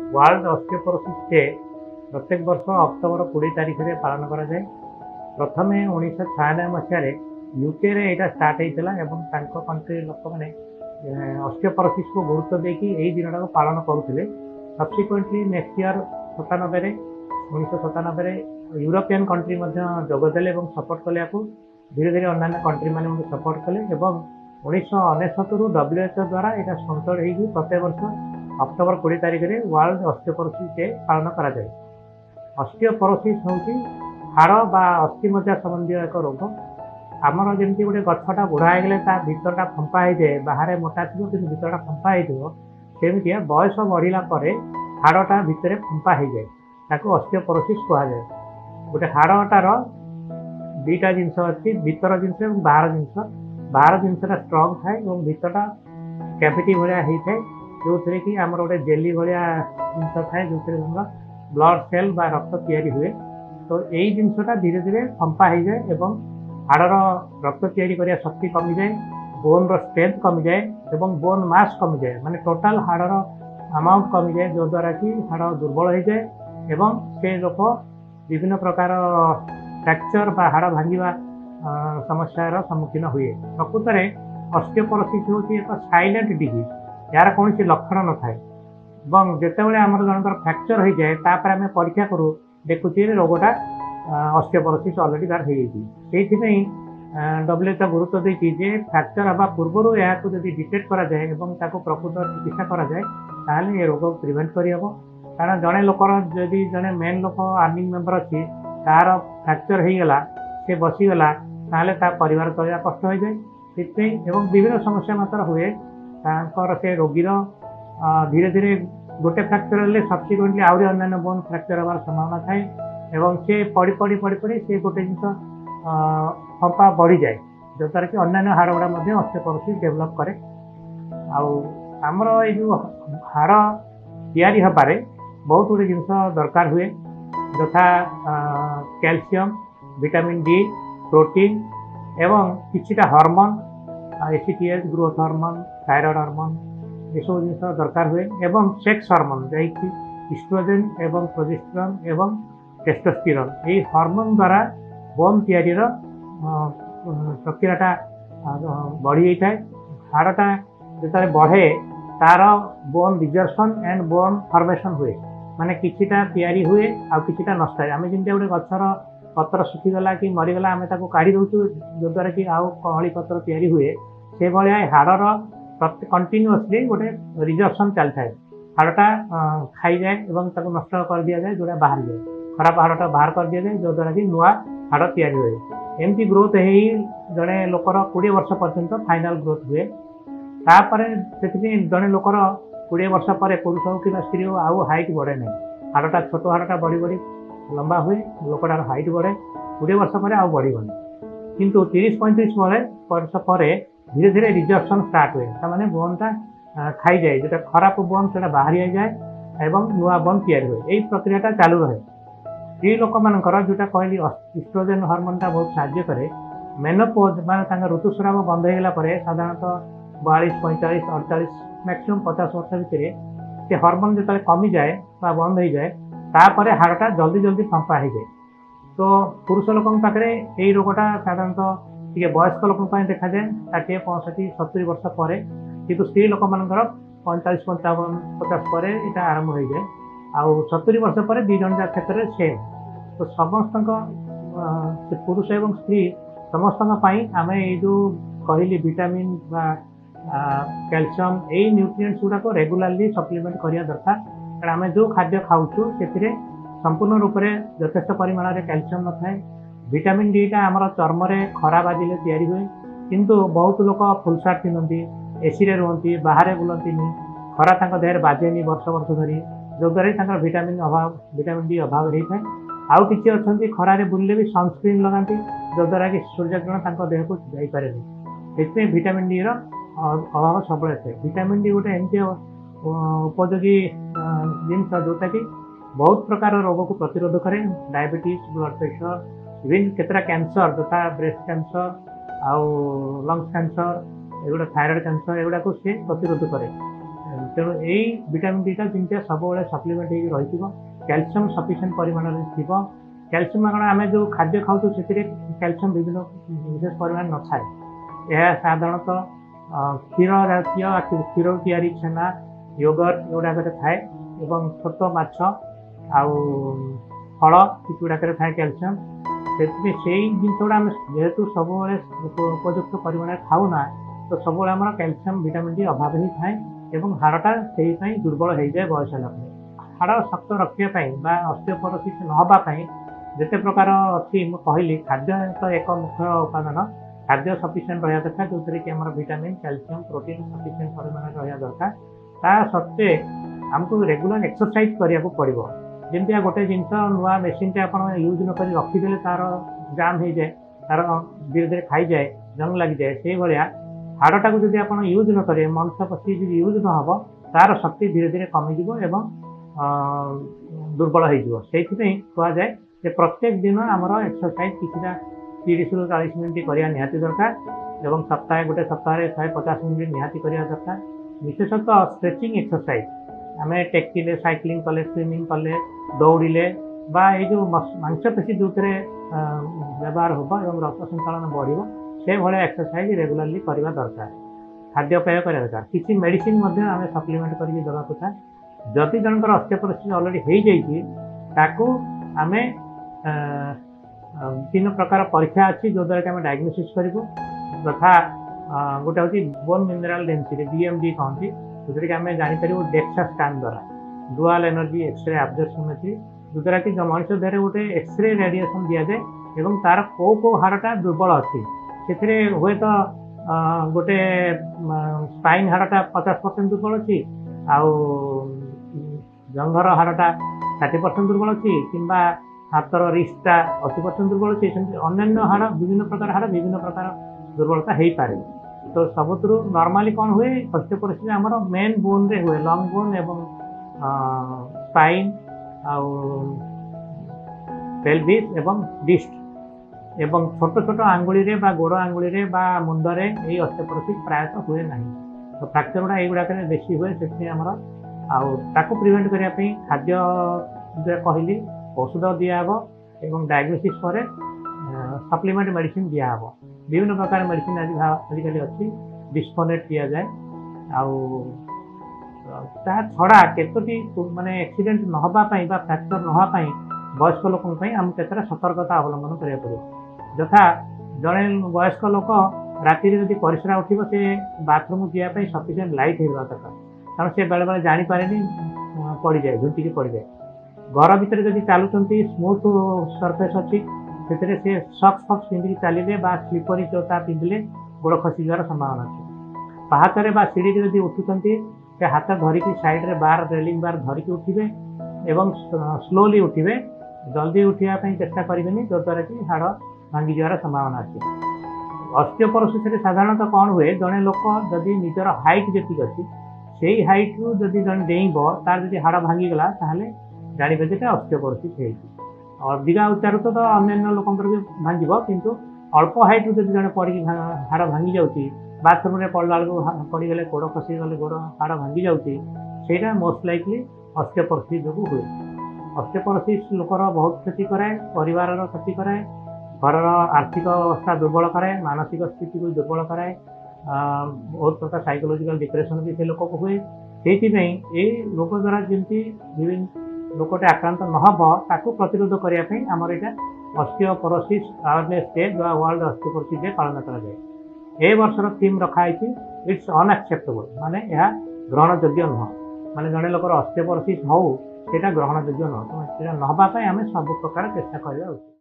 World osteoporosis day प्रत्येक वर्ष October 20 तारीख में पालन करा जाए। प्रथम 1996 मसीह यूके रे एटा स्टार्ट होता है कंट्री लोक मैंने ऑस्टियोपोरोसिस को गुरुत्व देकी यही दिन को पालन करुले। Subsequently next year 97 1997 European country जोगदेले सपोर्ट कले धीरे धीरे अन्य कंट्री मैंने सपोर्ट कले। 1969 WHO द्वारा यहाँ स्पॉन्सर्ड हो प्रत्येक वर्ष अक्टोबर 20 तारीख में वर्ल्ड ऑस्टियोपोरोसिस डे पालन करा जाए। ऑस्टियोपोरोसिस हूँ हाड़ बा अस्थि मज्जा संबंधी एक रोग। आमर जमी गोटे गछटा बुढ़ा होगले भितरटा फंपा हो जाए, बाहर मोटा थी कि भितरटा फंपा होमती बयस बढ़ला हाड़टा भितर फंपा हो जाए, ताको ऑस्टियोपोरोसिस कह जाए। गोटे हाड़टार दुईटा जिनस अच्छी, भीतर जिनस और बाहर जिनस। बाहर जिनसा स्ट्रंग थाए और भीतरटा कैविटी भाया होता है, जो थे कि आम गोटे जेली भाया जिनस थाए जो ब्लड सेल बा रक्त तैयारी हुए। तो यही जिनसटा धीरे धीरे फंपा हो जाए और हाड़र रक्त तैयारी करने शक्ति कमी जाए, बोन स्ट्रेंथ कमी जाए और बोन मास कमी जाए, माने टोटाल हाड़र अमाउंट कमी जाए, जो द्वारा कि हाड़ दुर्बल हो जाए और से लोक विभिन्न प्रकार फ्रैक्चर बा हाड़ भांगा समस्यार सम्मुखीन हुए। प्रकृत में ऑस्टियोपोरोसिस हूँ एक साइलेंट डिजीज, यार कौन लक्षण न थाए। जितेबाला आम जनकर फ्रैक्चर हो जाए तापर आम परीक्षा करूँ देखुचे रोगटा ऑस्टियोपोरोसिस अलरेडी तार हो। WHO गुरुत्व देती जे फ्रैक्चर हवा पूर्व यह डिटेक्ट करा जाए और प्रकृत चिकित्सा करा जाए ताहले ये रोग प्रिवेंट करहब। कारण जड़े लोकर जदि जड़े मेन लोक आर्मी मेंबर अच्छी तार फ्रैक्चर हो गला, से बसीगला ताहले ता परिवार चलना कष्ट हो जाए। से विभिन्न समस्या मात्र हुए से रोगीर धीरे धीरे गोटे फ्रैक्चर हेल्ले सब्सिक्वेंटली आउरी अन्य बोन फ्रैक्चर हमार संभावना थाए और से पड़ी पड़ी पड़ी पड़ी से गोटे जिन फंपा बढ़ी जाए, जो द्वारा कि अन्य हाड़ गुड़ा ऑस्टियोपोरोसिस डेभलप करे। आमर ये जो हाड़ तैयारी हबारे बहुत गुड़े जिनस दरकार हुए, यथा कैल्शियम, विटामिन डी, प्रोटीन एवं किछिटा hormone, ACTH, growth hormone, thyroid hormone ये सब जिन दरकार हुए एवं सेक्स हार्मोन जैकि इस्ट्रोजेन एवं प्रोजेस्टेरोन एवं टेस्टोस्टेरोन ये हार्मोन द्वारा बोन तैयारी प्रक्रियाटा बढ़ी जाए। हाड़टा जो बढ़े तार bone resorption and bone formation हुए, माने किछिटा तैयारी हुए आ किछिटा नष्ट है। आम जमी गोटे गचर पत्र सुखीगला कि मरीगला आम काढ़ी दौचु, जो द्वारा कि आउ कहली पत्र तैयारी हुए, से भाया हाड़र कंटिन्यूअसली गोटे रिजर्सन चलता है। हाड़टा खाई जाए और नष्ट कर दि जाए, जोड़ा बाहर जाए, खराब हाड़टा बाहर कर दि जाए, जो द्वारा कि नुआ हाड़ तैयारी हुए। एमती ग्रोथ हो जड़े लोकर 20 वर्ष पर्यंत फाइनाल ग्रोथ हुए। तापर से जड़े लोकर 20 वर्ष पर पुरुष हो कि स्त्री हो आउ हाइट बढ़े ना, हाड़टा छोट हाड़टा बढ़ी बढ़ी लंबा हुए, लोकटार हाइट बढ़े, 20 वर्ष पर आउ बढ़न। किंतु 30-35 वर्ष पर धीरे धीरे रिजर्सन स्टार्ट हुए, मैंने बोनटा खाई जाए, जो खराब बोन से बाहर जाए और नुआ बोन तैयारी हुए। यही प्रक्रियाटा चालू रहे। स्त्री लोक मानकर जोटा कहली इस्ट्रोजेन हार्मोनटा बहुत साहाय्य करे। मेनोपोज माने ऋतुस्राव बंद होगा साधारणतः 42, 45, 48 मैक्सिमम 50 वर्ष भितर से हार्मोन जो कमी जाए बंद हो जाए तापर हाड़टा जल्दी जल्दी फंपा हो जाए। तो पुरुष लोक पाखे यही रोगटा साधारणतः टे वयस्क लोक देखा जाए 60, 65, 70 वर्ष पर, किंतु स्त्री लोक मानकर 45, 55, 50 पर यहाँ आरंभ हो जाए। आउ 70 वर्ष पर 2 जन क्षेत्र में सेम। तो समस्त पुरुष एवं स्त्री समस्त आम ये जो कहली विटामिन कैल्शियम यही न्यूट्रिएंट्स गुड़ाक रेगुलारली सप्लीमेंट करने दरकार। कारण आम जो खाद्य खाऊँ से संपूर्ण रूप से यथेष्ट परिमाण में कैल्शियम न थाए। विटामिन डीटा आमर चर्म खरा बाजिले तैयारी हुए, किंतु बहुत लोक फुलसार्ट पिंधती, एसी रे रुहती, बाहर बुलती, खरा देह बाजेनी वर्ष वर्ष धरी, जो द्वारा विटामिन अभाव, विटामिन डी अभाव होता है। आउ किसी अच्छा खरारे बुलले भी सनस्क्रीन लगाती, जो द्वारा कि सूर्यकिरण देह को जापे। से विटामिन डी अभाव सब थे। विटामिन डी गोटे एमती उपयोगी जिनस जोटा कि बहुत प्रकार रोग को प्रतिरोध करे। डायबिटीज, ब्लड प्रेशर, इवन केतरा कैंसर तथा ब्रेस्ट कैंसर आउ लंग्स कैंसर, एगुड़ा थायराइड कैंसर एगुड़ा को सी प्रतिरोध करे। तेणु यही विटामिन डी जिनटा सब सप्लीमेंट हो रही कैल्शियम सफिशिएंट परिमाण थी कैल्शियम कारण आम जो खाद्य खाऊ से कैल्शियम विभिन्न विशेष परिमाण न थाए यह साधारणतः क्षीर जातीय क्षीर तैयारी छेना योगर्ट एगुड़ाक थाए छोट माछ आउ फल किसी गुड़ाक थाए कैल्शियम से जिन गुड़ा जेहेतु सब उपयुक्त परिमाण खाऊना तो सब आम कैल्शियम विटामिन डी अभाव ही थाए हाड़टा से दुर्बल हो जाए बयस है हाड़ शक्त रखापी ऑस्टियोपोरोसिस नवापाई जिते प्रकार अच्छी कहली खाद्य तो एक मुख्य उपादान खाद्य सफिशिएंट रहा दरकार जो कि आम विटामिन कैल्शियम प्रोटीन सफिशिएंट परिमाण रहा दरकार ता सत्वे आमको रेगुलर एक्सरसाइज करिया को पड़ो जमी गोटे जिनस नुआ मेसीन टे आप यूज न कर रखिदे तार जाम हो जाए तार धीरे धीरे खाई जाए जंग लग जाए से भाया हाड़टा को जब आप यूज न करेंगे मंस पशि यूज न हम तार शक्ति धीरे धीरे कमिज दुर्बल हो कहुए कि प्रत्येक दिन आमर एक्सरसाइज किसी 30 ରୁ 40 मिनिट करवा निहाती दरकार एवं सप्ताह गोटे सप्ताह 150 मिनिट निहाती करवा दरकार विशेषतः स्ट्रेचिंग एक्सरसाइज आम टेकिले साइक्लिंग कले स्विमिंग कले दौड़िले बा ये जो मांसपेशी जो व्यवहार होगा और रक्त संचालन बढ़ो से भाया एक्सरसाइज रेगुलाली करवा दरकार खाद्यपेय करवा दरकार किसी मेडिसिन आम सप्लीमेंट करके देवा कथा जदि जनकर ऑस्टियोपोरोसिस ऑलरेडी हो आम तीन प्रकार परीक्षा अच्छी जो द्वारा कि आम डायग्नोसिस करूँ तथा गोटे हूँ बोन मिनरल डेंसिटी BMD कहती जो कि आम जापर डेक्सा स्कान द्वारा डुआल एनर्जी एक्सरे एब्जॉर्प्शनमेट्री जो द्वारा कि मनुष्य देह गोटे एक्सरे रेडिएशन दि जाए और तार कौ हाड़टा दुर्बल अच्छी से हे तो गोटे स्पाइन हाड़टा 50% दुर्बल अच्छी आउ जंघर हाड़टा 60% दुर्बल अच्छी कि हाथर रिस्टा 80% दुर्बल अच्छी अन्य हाड़ विभिन्न प्रकार हाड़ विभिन्न प्रकार दुर्बलता हो पारे तो सबुठ नॉर्मली कौन हुए ऑस्टियोपोरोसिस आमर मेन बोन रे हुए लंग बोन एवं स्पाइन आउ पेल्विस एवं डिस्ट एवं छोट छोट आंगुली रे बा गोड़ आंगुली रे बा मुंडरे ये ऑस्टियोपोरोसिस प्रायतः हुए ना तो फ्रैक्चर गुड़ा युड़ाक बेसी हुए से आमर आकु प्रिवेंट करने खाद्य कहली औषध दिहब और डायग्नोसिस पर सप्लीमेंट मेडिसिन दिहब विभिन्न प्रकार मेडिसिन आजिकल अच्छी डिस्पोनेट दि जाए छड़ा केतोटी माने एक्सीडेंट न होगापाई फ्रैक्चर न होगापाई वयस्क लोकों आम केतटा सतर्कता अवलंबन करा पड़ो यथा जड़े वयस्क लोक राति जब परिश्रा उठो से बाथरूम जावाई सफिसीएंट लाइट हो दरकार कारण से बेले बेले जापारे पड़ जाए झुंटिकी पड़ जाए घर भितर जब चलुँच स्मूथ सरफेस अच्छी से सक्स फक्स पिंधिकी चलिए स्लीपरी जोता पिंधिले गोड़ खसीजार संभावना अच्छे पाहाचरे सीढ़ी जब उठुंट से हाथ धरिकी साइड्रे बार रेलिंग बार धरिकी उठे एवं स्लोली उठे जल्दी उठापी चेष्टा करेंगे जो द्वारा कि हाड़ भांगी जावार संभावना अच्छे ऑस्टियोपोरोसिस साधारणतः कौन हुए जड़े लोक जदि निजर हाइट जी अच्छी से हाइट रु जदि जन डेइब तार जब हाड़ भांगीगला जानवे जे ऑस्टियोपोरोसिस हो अधिका उच्चार तो अन्य लोक भी भांग किंतु अल्प हाइट रु जब जड़े पड़ी हाड़ भांगी जाऊँगी बाथरूम में पड़ला बेलू पड़गले गोड़ खसीगले गोड़ हाड़ भांगी जाऊँगी मोस्ट लाइकली ऑस्टियोपोरोसिस जो हुए ऑस्टियोपोरोसिस लोकर बहुत क्षति कराए परिवार क्षति कराए घर आर्थिक अवस्था दुर्बल कराए मानसिक स्थिति को दुर्बल कराए बहुत प्रकार साइकोलॉजिकल डिप्रेशन भी से लोक को हुए से रोग द्वारा जमी विभिन्न लोकटे आक्रांत नहब ताकू प्रतिरोध करने आमर यहाँ osteoporosis awareness day world osteoporosis day पालन कराए वर्षर थीम रखाई इट्स अनएक्सेप्टेबल माने यह ग्रहण योग्य नुह माने जड़े लोकर ऑस्टियोपोरोसिस हो ग्रहण योग्य नुह तो नहबापी आम सब प्रकार चेष्टा करवा उचित।